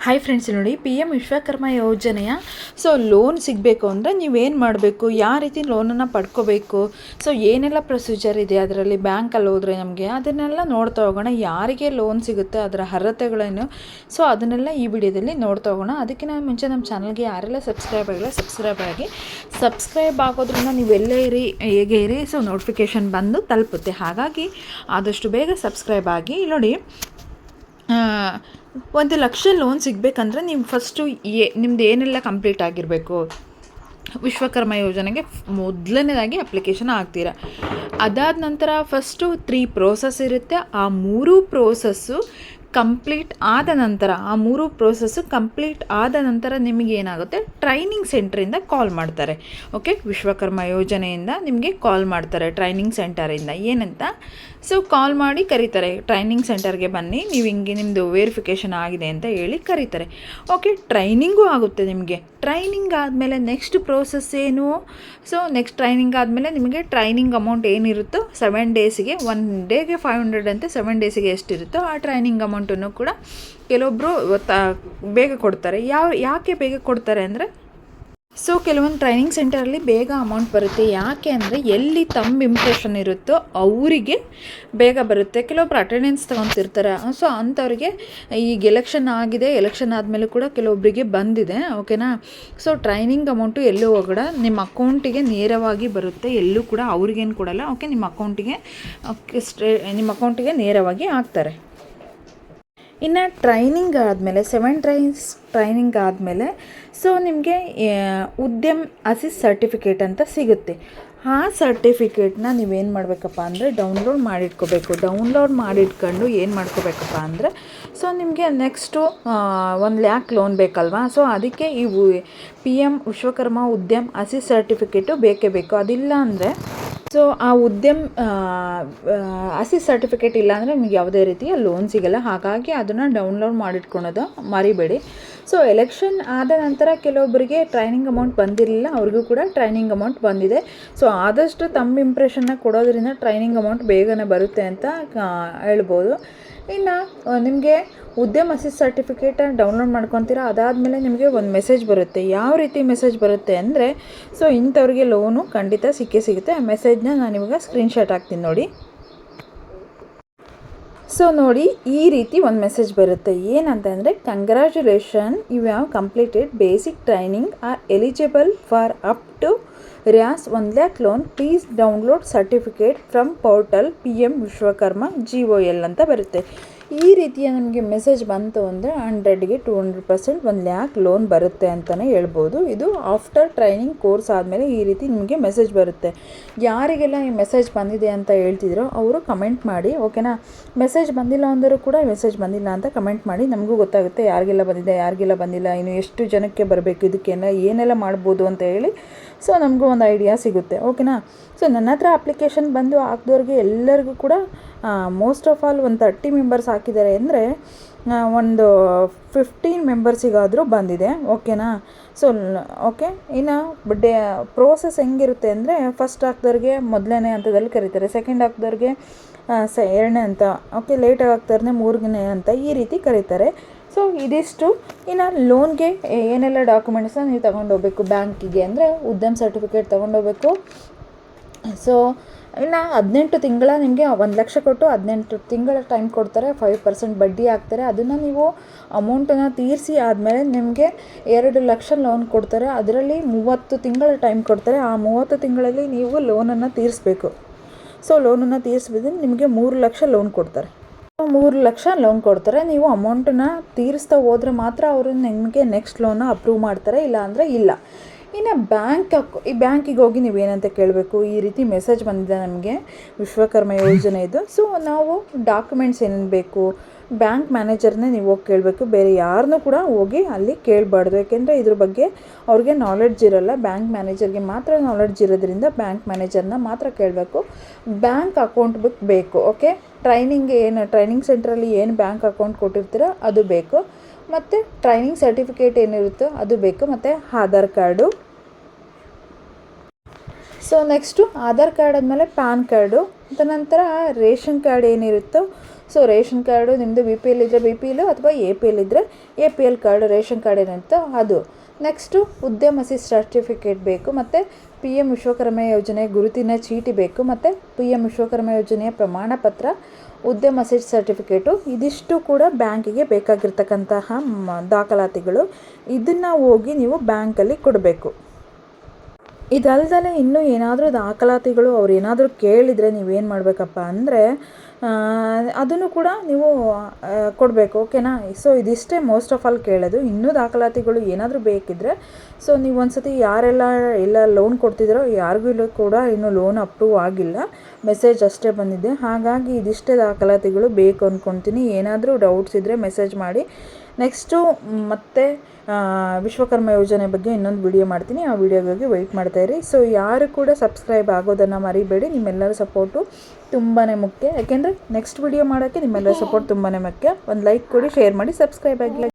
Hi friends, ನೋಡಿ P M Vishwakarma ಯೋಜನೆಯ loan ಸಿಗಬೇಕು ಅಂದರೆ ನೀವೇನು ಮಾಡಬೇಕು, ಯಾವ ರೀತಿ ಲೋನನ್ನು ಪಡ್ಕೋಬೇಕು, ಏನೆಲ್ಲ ಪ್ರೊಸೀಜರ್ ಇದೆ ಅದರಲ್ಲಿ, ಬ್ಯಾಂಕಲ್ಲಿ ಹೋದರೆ ನಮಗೆ ಅದನ್ನೆಲ್ಲ ನೋಡ್ತಾ ಹೋಗೋಣ. ಯಾರಿಗೆ ಲೋನ್ ಸಿಗುತ್ತೆ, ಅದರ ಅರ್ಹತೆಗಳೇನು, ಅದನ್ನೆಲ್ಲ ಈ ವಿಡಿಯೋದಲ್ಲಿ ನೋಡ್ತಾ ಹೋಗೋಣ. ಅದಕ್ಕಿಂತ ಮುಂಚೆ ನಮ್ಮ ಚಾನಲ್ಗೆ ಯಾರೆಲ್ಲ ಸಬ್ಸ್ಕ್ರೈಬ್ ಆಗಿಲ್ಲ ಸಬ್ಸ್ಕ್ರೈಬ್ ಆಗೋದ್ರಿಂದ ನೀವೆಲ್ಲೇ ಇರಿ, ಹೇಗೆ ಇರಿ, ನೋಟಿಫಿಕೇಷನ್ ಬಂದು ತಲುಪುತ್ತೆ. ಹಾಗಾಗಿ ಆದಷ್ಟು ಬೇಗ ಸಬ್ಸ್ಕ್ರೈಬ್ ಆಗಿ. ನೋಡಿ, 1,00,000 ಲೋನ್ ಸಿಗಬೇಕಂದ್ರೆ ನೀವು ಫಸ್ಟು ನಿಮ್ದು ಏನೆಲ್ಲ ಕಂಪ್ಲೀಟ್ ಆಗಿರಬೇಕು, ವಿಶ್ವಕರ್ಮ ಯೋಜನೆಗೆ ಮೊದಲನೇದಾಗಿ ಅಪ್ಲಿಕೇಶನ್ ಆಗ್ತೀರಾ. ಅದಾದ ನಂತರ ಫಸ್ಟು 3 ಪ್ರೋಸೆಸ್ ಇರುತ್ತೆ. ಆ 3 ಪ್ರೋಸೆಸ್ಸು ಕಂಪ್ಲೀಟ್ ಆದ ನಂತರ ನಿಮಗೆ ಏನಾಗುತ್ತೆ, ಟ್ರೈನಿಂಗ್ ಸೆಂಟ್ರಿಂದ ಕಾಲ್ ಮಾಡ್ತಾರೆ. ಓಕೆ, ವಿಶ್ವಕರ್ಮ ಯೋಜನೆಯಿಂದ ನಿಮಗೆ ಕಾಲ್ ಮಾಡ್ತಾರೆ ಟ್ರೈನಿಂಗ್ ಸೆಂಟರಿಂದ. ಏನಂತ ಕಾಲ್ ಮಾಡಿ ಕರೀತಾರೆ, ಟ್ರೈನಿಂಗ್ ಸೆಂಟರ್ಗೆ ಬನ್ನಿ, ನೀವು ಹಿಂಗೆ ನಿಮ್ಮದು ವೇರಿಫಿಕೇಷನ್ ಆಗಿದೆ ಅಂತ ಹೇಳಿ ಕರೀತಾರೆ. ಓಕೆ, ಟ್ರೈನಿಂಗೂ ಆಗುತ್ತೆ ನಿಮಗೆ. ಟ್ರೈನಿಂಗ್ ಆದಮೇಲೆ ನೆಕ್ಸ್ಟ್ ಪ್ರೋಸೆಸ್ ಏನು, ನೆಕ್ಸ್ಟ್ ಟ್ರೈನಿಂಗ್ ಆದಮೇಲೆ ನಿಮಗೆ ಟ್ರೈನಿಂಗ್ ಅಮೌಂಟ್ ಏನಿರುತ್ತೋ 7 ಡೇಸಿಗೆ, 1 ಡೇಗೆ 500 ಅಂತೆ, 7 ಡೇಸಿಗೆ ಎಷ್ಟಿರುತ್ತೋ ಆ ಟ್ರೈನಿಂಗ್ ಅಮೌಂಟನ್ನು ಕೂಡ ಕೆಲವೊಬ್ಬರು ಬೇಗ ಕೊಡ್ತಾರೆ. ಯಾಕೆ ಬೇಗ ಕೊಡ್ತಾರೆ ಅಂದರೆ, ಕೆಲವೊಂದು ಟ್ರೈನಿಂಗ್ ಸೆಂಟರಲ್ಲಿ ಬೇಗ ಅಮೌಂಟ್ ಬರುತ್ತೆ. ಯಾಕೆ ಅಂದರೆ, ಎಲ್ಲಿ ತಮ್ಮ ಇಂಪ್ರೆಷನ್ ಇರುತ್ತೋ ಅವರಿಗೆ ಬೇಗ ಬರುತ್ತೆ. ಕೆಲವೊಬ್ರು ಅಟೆಂಡೆನ್ಸ್ ತೊಗೊತಿರ್ತಾರೆ. ಅಂಥವ್ರಿಗೆ ಈಗ ಎಲೆಕ್ಷನ್ ಆಗಿದೆ, ಎಲೆಕ್ಷನ್ ಆದಮೇಲೆ ಕೂಡ ಕೆಲವೊಬ್ಬರಿಗೆ ಬಂದಿದೆ. ಓಕೆನಾ. ಟ್ರೈನಿಂಗ್ ಅಮೌಂಟು ಎಲ್ಲೂ ಹೋಗಡ ನಿಮ್ಮ ಅಕೌಂಟಿಗೆ ನೇರವಾಗಿ ಬರುತ್ತೆ. ಎಲ್ಲೂ ಕೂಡ ಅವ್ರಿಗೇನು ಕೊಡಲ್ಲ. ಓಕೆ, ನಿಮ್ಮ ಅಕೌಂಟಿಗೆ ನೇರವಾಗಿ ಹಾಕ್ತಾರೆ. ಇನ್ನು ಟ್ರೈನಿಂಗ್ ಆದಮೇಲೆ 7 ಡೇಸ್ ಟ್ರೈನಿಂಗ್ ಆದಮೇಲೆ ನಿಮಗೆ ಉದ್ಯಮ್ ಅಸಿಸ್ಟ್ ಸರ್ಟಿಫಿಕೇಟ್ ಅಂತ ಸಿಗುತ್ತೆ. ಆ ಸರ್ಟಿಫಿಕೇಟ್ನ ನೀವೇನು ಮಾಡಬೇಕಪ್ಪ ಅಂದರೆ ಡೌನ್ಲೋಡ್ ಮಾಡಿಟ್ಕೊಂಡು ಏನು ಮಾಡ್ಕೋಬೇಕಪ್ಪ ಅಂದರೆ, ನಿಮಗೆ ನೆಕ್ಸ್ಟು 1,00,000 ಲೋನ್ ಬೇಕಲ್ವಾ. ಅದಕ್ಕೆ ಇವು PM ವಿಶ್ವಕರ್ಮ ಉದ್ಯಮ್ ಅಸಿಸ್ಟ್ ಸರ್ಟಿಫಿಕೇಟು ಬೇಕೇ ಬೇಕು. ಅದಿಲ್ಲ ಅಂದರೆ ಆ ಉದ್ಯಮ್ ಅಸಿಸ್ಟ್ ಸರ್ಟಿಫಿಕೇಟ್ ಇಲ್ಲ ಅಂದರೆ ನಿಮಗೆ ಯಾವುದೇ ರೀತಿಯ ಲೋನ್ ಸಿಗಲ್ಲ. ಹಾಗಾಗಿ ಅದನ್ನು ಡೌನ್ಲೋಡ್ ಮಾಡಿಟ್ಕೊಳೋದು ಮರಿಬೇಡಿ. ಎಲೆಕ್ಷನ್ ಆದ ನಂತರ ಕೆಲವೊಬ್ಬರಿಗೆ ಟ್ರೈನಿಂಗ್ ಅಮೌಂಟ್ ಬಂದಿರಲಿಲ್ಲ, ಅವ್ರಿಗೂ ಕೂಡ ಟ್ರೈನಿಂಗ್ ಅಮೌಂಟ್ ಬಂದಿದೆ. ಆದಷ್ಟು ತಮ್ಮ ಇಂಪ್ರೆಷನ್ನ ಕೊಡೋದ್ರಿಂದ ಟ್ರೈನಿಂಗ್ ಅಮೌಂಟ್ ಬೇಗನೆ ಬರುತ್ತೆ ಅಂತ ಹೇಳ್ಬೋದು. ಇನ್ನು ನಿಮಗೆ ಉದ್ಯಮ್ ಅಸಿಸ್ಟ್ ಸರ್ಟಿಫಿಕೇಟ್ ಡೌನ್ಲೋಡ್ ಮಾಡ್ಕೊತೀರಾ. ಅದಾದಮೇಲೆ ನಿಮಗೆ ಒಂದು ಮೆಸೇಜ್ ಬರುತ್ತೆ. ಯಾವ ರೀತಿ ಮೆಸೇಜ್ ಬರುತ್ತೆ ಅಂದರೆ, ಇಂಥವ್ರಿಗೆ ಲೋನು ಖಂಡಿತ ಸಿಗುತ್ತೆ. ಆ ಮೆಸೇಜ್ನ ನಾನು ಇವಾಗ ಸ್ಕ್ರೀನ್ಶಾಟ್ ಹಾಕ್ತೀನಿ ನೋಡಿ. ನೋಡಿ, ಈ ರೀತಿ ಒಂದು ಮೆಸೇಜ್ ಬರುತ್ತೆ. ಏನಂತಂದರೆ, congratulation, you have completed basic training, are eligible for up to ರ್ಯಾಸ್ 1,00,000 loan, please download certificate from portal PM Vishwakarma GOL ಅಂತ ಬರುತ್ತೆ. ಈ ರೀತಿಯ ನಮಗೆ ಮೆಸೇಜ್ ಬಂತು ಅಂದರೆ 100ಗೆ 200% 1,00,000 ಲೋನ್ ಬರುತ್ತೆ ಅಂತಲೇ ಹೇಳ್ಬೋದು. ಇದು ಆಫ್ಟರ್ ಟ್ರೈನಿಂಗ್ ಕೋರ್ಸ್ ಆದಮೇಲೆ ಈ ರೀತಿ ನಿಮಗೆ ಮೆಸೇಜ್ ಬರುತ್ತೆ. ಯಾರಿಗೆಲ್ಲ ಈ ಮೆಸೇಜ್ ಬಂದಿದೆ ಅಂತ ಹೇಳ್ತಿದ್ರೋ ಅವರು ಕಮೆಂಟ್ ಮಾಡಿ. ಓಕೆನಾ. ಮೆಸೇಜ್ ಬಂದಿಲ್ಲ ಅಂದರೂ ಕೂಡ ಮೆಸೇಜ್ ಬಂದಿಲ್ಲ ಅಂತ ಕಮೆಂಟ್ ಮಾಡಿ, ನಮಗೂ ಗೊತ್ತಾಗುತ್ತೆ ಯಾರಿಗೆಲ್ಲ ಬಂದಿದೆ, ಯಾರಿಗೆಲ್ಲ ಬಂದಿಲ್ಲ, ಇನ್ನು ಎಷ್ಟು ಜನಕ್ಕೆ ಬರಬೇಕು, ಇದಕ್ಕೆಲ್ಲ ಏನೆಲ್ಲ ಮಾಡ್ಬೋದು ಅಂತ ಹೇಳಿ ನಮಗೂ ಒಂದು ಐಡಿಯಾ ಸಿಗುತ್ತೆ. ಓಕೆನಾ. ನನ್ನ ಹತ್ರ ಅಪ್ಲಿಕೇಶನ್ ಬಂದು ಹಾಕಿದವ್ರಿಗೆ ಎಲ್ಲರಿಗೂ ಕೂಡ ಮೋಸ್ಟ್ ಆಫ್ ಆಲ್ ಒಂದು 30 ಮೆಂಬರ್ಸ್ ಹಾಕಿದ್ದಾರೆ ಅಂದರೆ ಒಂದು 15 ಮೆಂಬರ್ಸಿಗಾದರೂ ಬಂದಿದೆ. ಓಕೆನಾ. ಓಕೆ, ಇನ್ನು ಪ್ರೋಸೆಸ್ ಹೆಂಗಿರುತ್ತೆ ಅಂದರೆ, ಫಸ್ಟ್ ಹಾಕಿದವ್ರಿಗೆ ಮೊದಲನೇ ಹಂತದಲ್ಲಿ ಕರೀತಾರೆ, ಸೆಕೆಂಡ್ ಹಾಕಿದವ್ರಿಗೆ 2ನೇ ಹಂತ, ಓಕೆ, ಲೇಟಾಗಿ ಹಾಕ್ತಾರೆ 3ನೇ ಹಂತ, ಈ ರೀತಿ ಕರೀತಾರೆ. ಇದಿಷ್ಟು. ಇನ್ನು ಲೋನ್ಗೆ ಏನೆಲ್ಲ ಡಾಕ್ಯುಮೆಂಟ್ಸ್ನ ನೀವು ತೊಗೊಂಡೋಗ್ಬೇಕು ಬ್ಯಾಂಕಿಗೆ ಅಂದರೆ, ಉದ್ಯಮ್ ಸರ್ಟಿಫಿಕೇಟ್ ತೊಗೊಂಡೋಗ್ಬೇಕು. ಇನ್ನು 18 ತಿಂಗಳ ನಿಮಗೆ 1,00,000 ಕೊಟ್ಟು 18 ತಿಂಗಳ ಟೈಮ್ ಕೊಡ್ತಾರೆ. 5% ಬಡ್ಡಿ ಹಾಕ್ತಾರೆ. ಅದನ್ನು ನೀವು ಅಮೌಂಟನ್ನು ತೀರಿಸಿ ಆದಮೇಲೆ ನಿಮಗೆ 2,00,000 ಲೋನ್ ಕೊಡ್ತಾರೆ. ಅದರಲ್ಲಿ 30 ತಿಂಗಳ ಟೈಮ್ ಕೊಡ್ತಾರೆ. ಆ 30 ತಿಂಗಳಲ್ಲಿ ನೀವು ಲೋನನ್ನು ತೀರಿಸಬೇಕು. ಲೋನನ್ನು ತೀರಿಸ್ಬಿಟ್ಟು ನಿಮಗೆ 3,00,000 ಲೋನ್ ಕೊಡ್ತಾರೆ. 3,00,000 ಲೋನ್ ಕೊಡ್ತಾರೆ. ನೀವು ಅಮೌಂಟನ್ನು ತೀರಿಸ್ತಾ ಹೋದರೆ ಮಾತ್ರ ಅವರು ನಿಮಗೆ ನೆಕ್ಸ್ಟ್ ಲೋನ ಅಪ್ರೂವ್ ಮಾಡ್ತಾರೆ, ಇಲ್ಲ ಅಂದರೆ ಇಲ್ಲ. ಇನ್ನು ಬ್ಯಾಂಕಿಗೆ ಹೋಗಿ ನೀವೇನಂತ ಕೇಳಬೇಕು, ಈ ರೀತಿ ಮೆಸೇಜ್ ಬಂದಿದೆ ನಮಗೆ ವಿಶ್ವಕರ್ಮ ಯೋಜನೆದು. ನಾವು ಡಾಕ್ಯುಮೆಂಟ್ಸ್ ಏನೇನು ಬೇಕು, ಬ್ಯಾಂಕ್ ಮ್ಯಾನೇಜರ್ನೇ ನೀವು ಹೋಗಿ ಕೇಳಬೇಕು. ಬೇರೆ ಯಾರನ್ನೂ ಕೂಡ ಹೋಗಿ ಅಲ್ಲಿ ಕೇಳಬಾರ್ದು. ಯಾಕೆಂದರೆ ಇದ್ರ ಬಗ್ಗೆ ಅವ್ರಿಗೆ ನಾಲೆಡ್ಜ್ ಇರೋಲ್ಲ. ಬ್ಯಾಂಕ್ ಮ್ಯಾನೇಜರ್ಗೆ ಮಾತ್ರ ನಾಲೆಡ್ಜ್ ಇರೋದ್ರಿಂದ ಬ್ಯಾಂಕ್ ಮ್ಯಾನೇಜರ್ನ ಮಾತ್ರ ಕೇಳಬೇಕು. ಬ್ಯಾಂಕ್ ಅಕೌಂಟ್ ಬುಕ್ ಬೇಕು. ಓಕೆ, ಟ್ರೈನಿಂಗ್ ಸೆಂಟ್ರಲ್ಲಿ ಏನು ಬ್ಯಾಂಕ್ ಅಕೌಂಟ್ ಕೊಟ್ಟಿರ್ತೀರೋ ಅದು ಬೇಕು, ಮತ್ತು ಟ್ರೈನಿಂಗ್ ಸರ್ಟಿಫಿಕೇಟ್ ಏನಿರುತ್ತೋ ಅದು ಬೇಕು, ಮತ್ತು Aadhaar card. Next Aadhaar card ಆದಮೇಲೆ ಪ್ಯಾನ್ ಕಾರ್ಡು, ನಂತರ ರೇಷನ್ ಕಾರ್ಡ್ ಏನಿರುತ್ತೋ ಸೊ ರೇಷನ್ ಕಾರ್ಡು ನಿಮ್ಮದು ಬಿ ಪಿ ಎಲ್ ಇದ್ದರೆ ಬಿ ಪಿ ಎಲ್ ಅಥವಾ ಎ ಪಿ ಎಲ್ ಇದ್ದರೆ A P L card ration card ಏನಿರುತ್ತೋ ಅದು. ನೆಕ್ಸ್ಟು ಉದ್ಯಮಸಿ ಸರ್ಟಿಫಿಕೇಟ್ ಬೇಕು, ಮತ್ತು ಪಿ ಎಮ್ ವಿಶ್ವಕರ್ಮ ಯೋಜನೆ ಗುರುತಿನ ಚೀಟಿ ಬೇಕು, ಮತ್ತು ಪಿ ಎಮ್ ವಿಶ್ವಕರ್ಮ ಯೋಜನೆಯ ಪ್ರಮಾಣ ಪತ್ರ, ಉದ್ಯಮಸಿ ಸರ್ಟಿಫಿಕೇಟು. ಇದಿಷ್ಟು ಕೂಡ ಬ್ಯಾಂಕಿಗೆ ಬೇಕಾಗಿರ್ತಕ್ಕಂತಹ ದಾಖಲಾತಿಗಳು. ಇದನ್ನು ಹೋಗಿ ನೀವು ಬ್ಯಾಂಕಲ್ಲಿ ಕೊಡಬೇಕು. ಇದಲ್ದಲೆ ಇನ್ನೂ ಏನಾದರೂ ದಾಖಲಾತಿಗಳು ಅವ್ರು ಏನಾದರೂ ಕೇಳಿದರೆ ನೀವೇನು ಮಾಡಬೇಕಪ್ಪ ಅಂದರೆ ಅದನ್ನು ಕೂಡ ನೀವು ಕೊಡಬೇಕು. ಓಕೆನಾ? ಸೊ ಇದಿಷ್ಟೇ ಮೋಸ್ಟ್ ಆಫ್ ಆಲ್ ಕೇಳೋದು. ಇನ್ನೂ ದಾಖಲಾತಿಗಳು ಏನಾದರೂ ಬೇಕಿದ್ದರೆ ಸೊ ನೀವು ಒಂದ್ಸತಿ ಯಾರೆಲ್ಲ ಲೋನ್ ಕೊಡ್ತಿದ್ದೀರೋ ಯಾರಿಗೂ ಕೂಡ ಇನ್ನೂ ಲೋನ್ ಅಪ್ರೂವ್ ಆಗಿಲ್ಲ, ಮೆಸೇಜ್ ಅಷ್ಟೇ ಬಂದಿದೆ. ಹಾಗಾಗಿ ಇದಿಷ್ಟೇ ದಾಖಲಾತಿಗಳು ಬೇಕು ಅಂದ್ಕೊಳ್ತೀನಿ. ಏನಾದರೂ ಡೌಟ್ಸ್ ಇದ್ದರೆ ಮೆಸೇಜ್ ಮಾಡಿ. ನೆಕ್ಸ್ಟು ಮತ್ತೆ ವಿಶ್ವಕರ್ಮ ಯೋಜನೆ ಬಗ್ಗೆ ಇನ್ನೊಂದು ವಿಡಿಯೋ ಮಾಡ್ತೀನಿ, ಆ ವಿಡಿಯೋಗಾಗಿ ವೆಯ್ಟ್ ಮಾಡ್ತಾಯಿರಿ. ಸೊ ಯಾರು ಕೂಡ ಸಬ್ಸ್ಕ್ರೈಬ್ ಆಗೋದನ್ನು ಮರಿಬೇಡಿ. ನಿಮ್ಮೆಲ್ಲರ ಸಪೋರ್ಟು ತುಂಬಾ ಮುಖ್ಯ, ಯಾಕೆಂದರೆ ನೆಕ್ಸ್ಟ್ ವಿಡಿಯೋ ಮಾಡೋಕ್ಕೆ ನಿಮ್ಮೆಲ್ಲರ ಸಪೋರ್ಟ್ ತುಂಬಾ ಮುಖ್ಯ. ಒಂದು ಲೈಕ್ ಕೊಡಿ, ಶೇರ್ ಮಾಡಿ, ಸಬ್ಸ್ಕ್ರೈಬ್ ಆಗಿ.